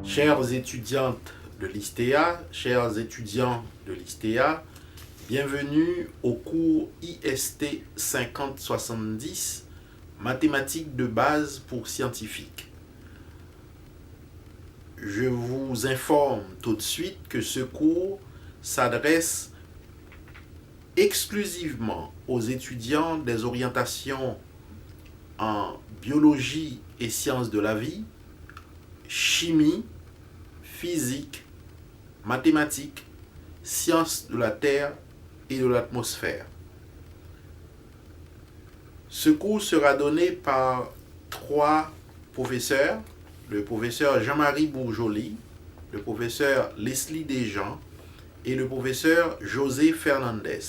Chères étudiantes de l'ISTEA, chers étudiants de l'ISTEA, bienvenue au cours IST 5070, mathématiques de base pour scientifiques. Je vous informe tout de suite que ce cours s'adresse exclusivement aux étudiants des orientations en biologie et sciences de la vie, chimie, physique, mathématiques, sciences de la Terre et de l'atmosphère. Ce cours sera donné par 3 professeurs, le professeur Jean-Marie Bourjoli, le professeur Leslie Desjans et le professeur José Fernandez.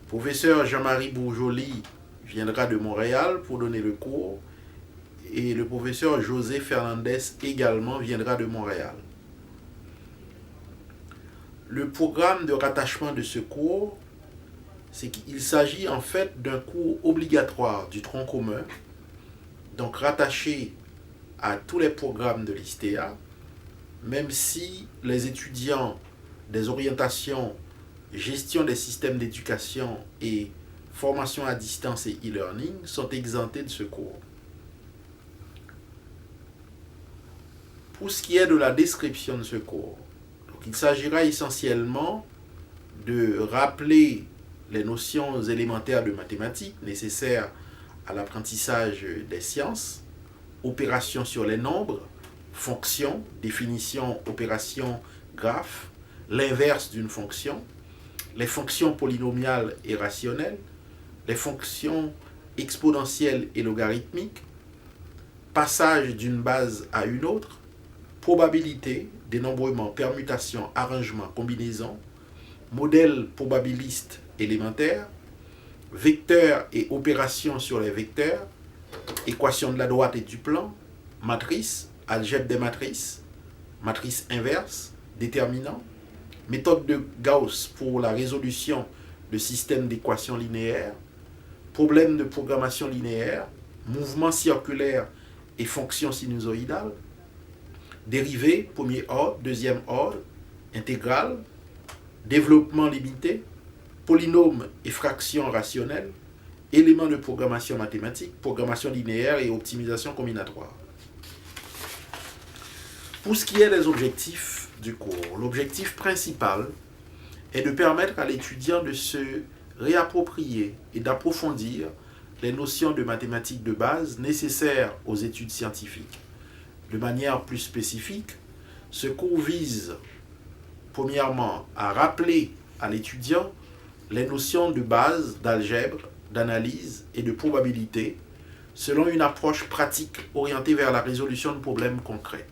Le professeur Jean-Marie Bourjoli viendra de Montréal pour donner le cours et le professeur José Fernandez également viendra de Montréal. Le programme de rattachement de ce cours, c'est qu'il s'agit en fait d'un cours obligatoire du tronc commun, donc rattaché à tous les programmes de l'ISTEA, même si les étudiants des orientations gestion des systèmes d'éducation et formation à distance et e-learning sont exemptés de ce cours. Pour ce qui est de la description de ce cours, donc il s'agira essentiellement de rappeler les notions élémentaires de mathématiques nécessaires à l'apprentissage des sciences, opérations sur les nombres, fonctions, définition, opération, graphe, l'inverse d'une fonction, les fonctions polynomiales et rationnelles, les fonctions exponentielles et logarithmiques, passage d'une base à une autre, probabilité, dénombrement, permutation, arrangement, combinaison, modèle probabiliste élémentaire, vecteurs et opérations sur les vecteurs, équation de la droite et du plan, matrice, algèbre des matrices, matrice inverse, déterminant, méthode de Gauss pour la résolution de systèmes d'équations linéaires, problème de programmation linéaire, mouvement circulaire et fonctions sinusoïdales, dérivée, premier ordre, deuxième ordre, intégrale, développement limité, polynôme et fractions rationnelles, éléments de programmation mathématique, programmation linéaire et optimisation combinatoire. Pour ce qui est des objectifs du cours, l'objectif principal est de permettre à l'étudiant de se réapproprier et d'approfondir les notions de mathématiques de base nécessaires aux études scientifiques. De manière plus spécifique, ce cours vise premièrement à rappeler à l'étudiant les notions de base d'algèbre, d'analyse et de probabilité selon une approche pratique orientée vers la résolution de problèmes concrets.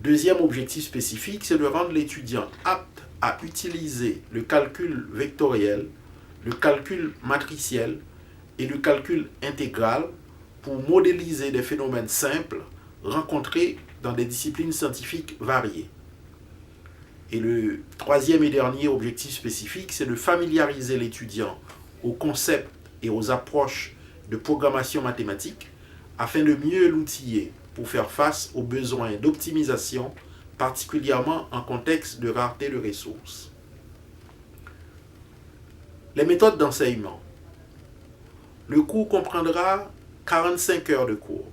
Deuxième objectif spécifique, c'est de rendre l'étudiant apte à utiliser le calcul vectoriel, le calcul matriciel et le calcul intégral pour modéliser des phénomènes simples rencontrés dans des disciplines scientifiques variées. Et le troisième et dernier objectif spécifique, c'est de familiariser l'étudiant aux concepts et aux approches de programmation mathématique afin de mieux l'outiller pour faire face aux besoins d'optimisation, particulièrement en contexte de rareté de ressources. Les méthodes d'enseignement. Le cours comprendra 45 heures de cours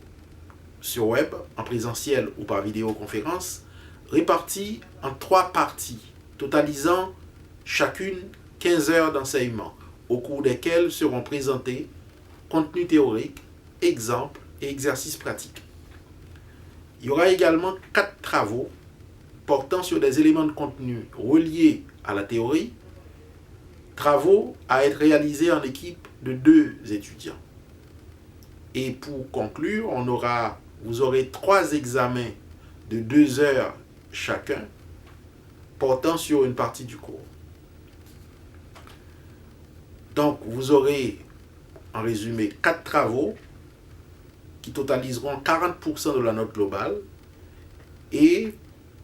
sur web, en présentiel ou par vidéoconférence, réparties en 3 parties, totalisant chacune 15 heures d'enseignement, au cours desquelles seront présentés contenu théorique, exemples et exercices pratiques. Il y aura également 4 travaux portant sur des éléments de contenu reliés à la théorie, travaux à être réalisés en équipe de 2 étudiants. Et pour conclure, vous aurez 3 examens de 2 heures chacun portant sur une partie du cours. Donc, vous aurez en résumé 4 travaux qui totaliseront 40% de la note globale et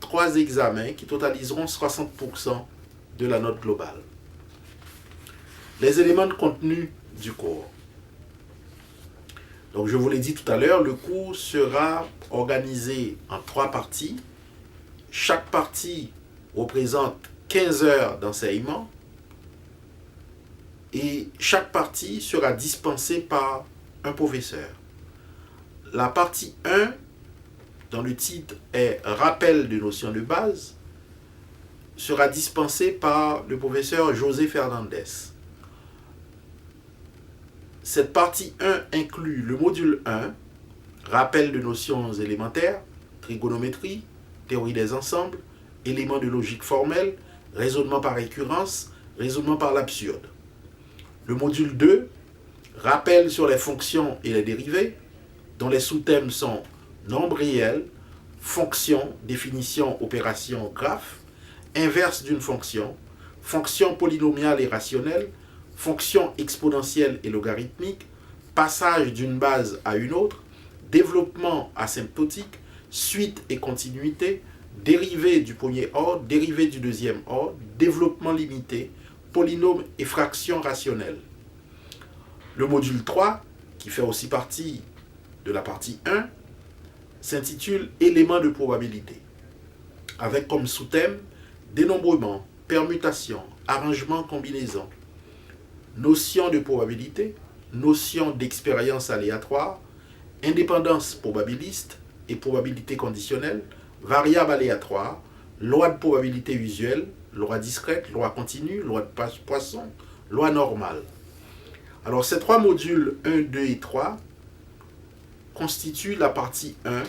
3 examens qui totaliseront 60% de la note globale. Les éléments de contenu du cours. Donc je vous l'ai dit tout à l'heure, le cours sera organisé en 3 parties. Chaque partie représente 15 heures d'enseignement et chaque partie sera dispensée par un professeur. La partie 1, dont le titre est Rappel de notions de base, sera dispensée par le professeur José Fernandez. Cette partie 1 inclut le module 1, Rappel de notions élémentaires, trigonométrie, théorie des ensembles, éléments de logique formelle, raisonnement par récurrence, raisonnement par l'absurde. Le module 2, Rappel sur les fonctions et les dérivés, dont les sous-thèmes sont nombres réels, fonctions, définition, opération, graphe, inverse d'une fonction, fonction polynomiale et rationnelle, fonction exponentielle et logarithmique, passage d'une base à une autre, développement asymptotique, suite et continuité, dérivée du premier ordre, dérivée du deuxième ordre, développement limité, polynôme et fraction rationnelle. Le module 3, qui fait aussi partie de la partie 1, s'intitule Éléments de probabilité, avec comme sous-thème dénombrement, permutation, arrangement, combinaison, notion de probabilité, notion d'expérience aléatoire, indépendance probabiliste et probabilité conditionnelle, variable aléatoire, loi de probabilité usuelle, loi discrète, loi continue, loi de Poisson, loi normale. Alors ces 3 modules 1, 2 et 3 constituent la partie 1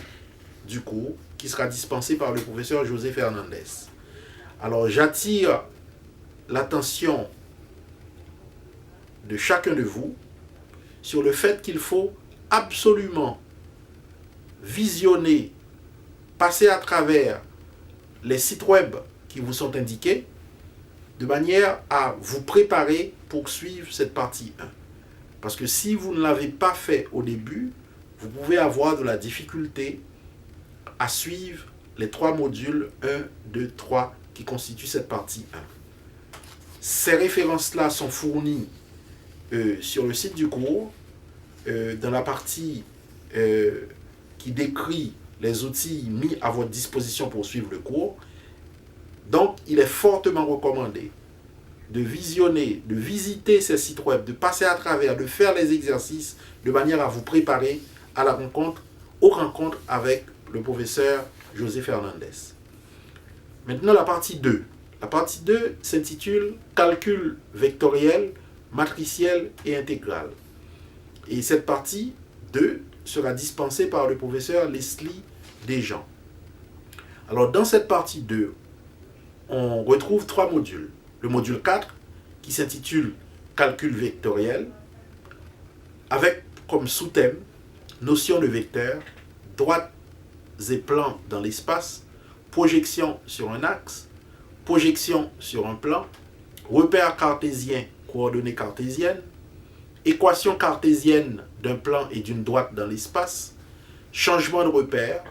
du cours qui sera dispensée par le professeur José Fernandez. Alors j'attire l'attention de chacun de vous sur le fait qu'il faut absolument visionner, passer à travers les sites web qui vous sont indiqués de manière à vous préparer pour suivre cette partie 1. Parce que si vous ne l'avez pas fait au début, vous pouvez avoir de la difficulté à suivre les 3 modules 1, 2, 3 qui constituent cette partie 1. Ces références-là sont fournies sur le site du cours, dans la partie qui décrit les outils mis à votre disposition pour suivre le cours. Donc, il est fortement recommandé de visionner, de visiter ces sites web, de passer à travers, de faire les exercices de manière à vous préparer à la rencontre, aux rencontres avec le professeur José Fernandez. Maintenant, la partie 2. La partie 2 s'intitule Calcul vectoriel, matriciel et intégral. Et cette partie 2 sera dispensée par le professeur Leslie Desjans. Alors, dans cette partie 2, on retrouve 3 modules. Le module 4, qui s'intitule Calcul vectoriel, avec comme sous-thème notion de vecteur, droites et plans dans l'espace, projection sur un axe, projection sur un plan, repère cartésien, coordonnées cartésiennes, équation cartésienne d'un plan et d'une droite dans l'espace, changement de repère,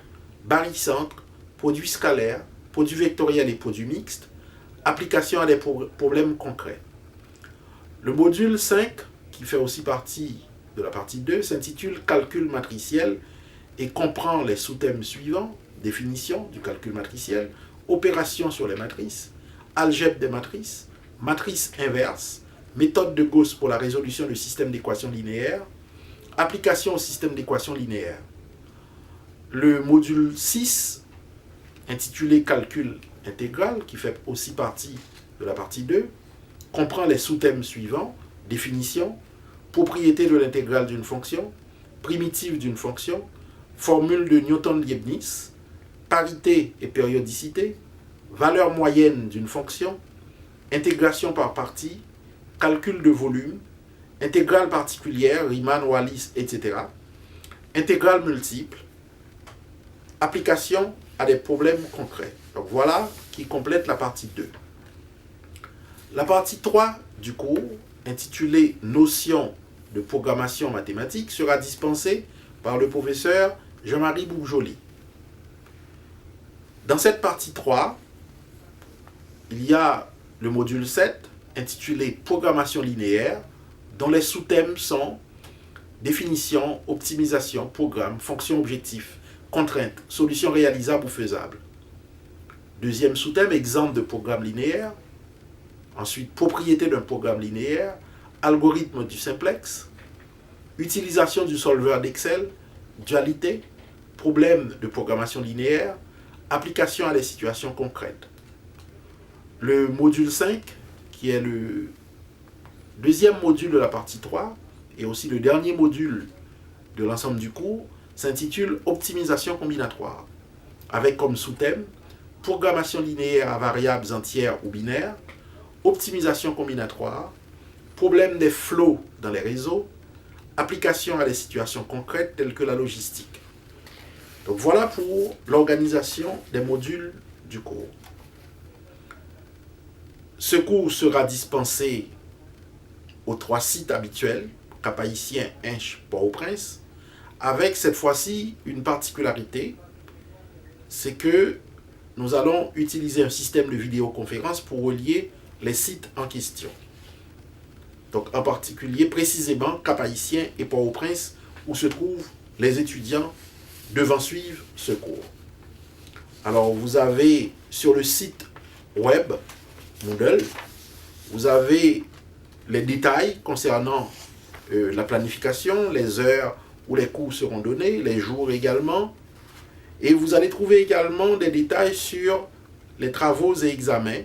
barycentre, produit scalaire, produit vectoriel et produit mixte, application à des problèmes concrets. Le module 5, qui fait aussi partie de la partie 2, s'intitule Calcul matriciel et comprend les sous-thèmes suivants: définition du calcul matriciel, opération sur les matrices, algèbre des matrices, matrice inverse, méthode de Gauss pour la résolution du système d'équations linéaires, application au système d'équations linéaires. Le module 6, intitulé Calcul intégral, qui fait aussi partie de la partie 2, comprend les sous-thèmes suivants: définition, propriété de l'intégrale d'une fonction, primitive d'une fonction, formule de Newton-Leibniz, parité et périodicité, valeur moyenne d'une fonction, intégration par partie, calcul de volume, intégrale particulière, Riemann, Wallis, etc., intégrale multiple, application à des problèmes concrets. Donc voilà qui complète la partie 2. La partie 3 du cours, intitulée Notions de programmation mathématique, sera dispensée par le professeur Jean-Marie Bourjoli. Dans cette partie 3, il y a le module 7, intitulé Programmation linéaire, dont les sous-thèmes sont définition, optimisation, programme, fonction objectif, contrainte, solution réalisable ou faisable. Deuxième sous-thème, exemple de programme linéaire. Ensuite, propriété d'un programme linéaire, algorithme du simplex, utilisation du solveur d'Excel, dualité, problème de programmation linéaire, application à des situations concrètes. Le module 5, qui est le deuxième module de la partie 3, et aussi le dernier module de l'ensemble du cours, s'intitule Optimisation combinatoire, avec comme sous-thème programmation linéaire à variables entières ou binaires, optimisation combinatoire, problème des flows dans les réseaux, application à des situations concrètes telles que la logistique. Donc voilà pour l'organisation des modules du cours. Ce cours sera dispensé aux 3 sites habituels, Cap-Haïtien, Hinche, Port-au-Prince, avec cette fois-ci une particularité, c'est que nous allons utiliser un système de vidéoconférence pour relier les sites en question. Donc en particulier, précisément, Cap-Haïtien et Port-au-Prince, où se trouvent les étudiants devant suivre ce cours. Alors vous avez sur le site web Moodle, vous avez les détails concernant la planification, les heures où les cours seront donnés, les jours également. Et vous allez trouver également des détails sur les travaux et examens,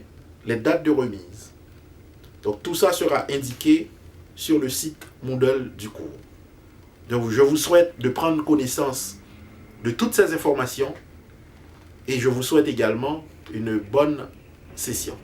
les dates de remise. Donc tout ça sera indiqué sur le site Moodle du cours. Donc je vous souhaite de prendre connaissance de toutes ces informations et je vous souhaite également une bonne session.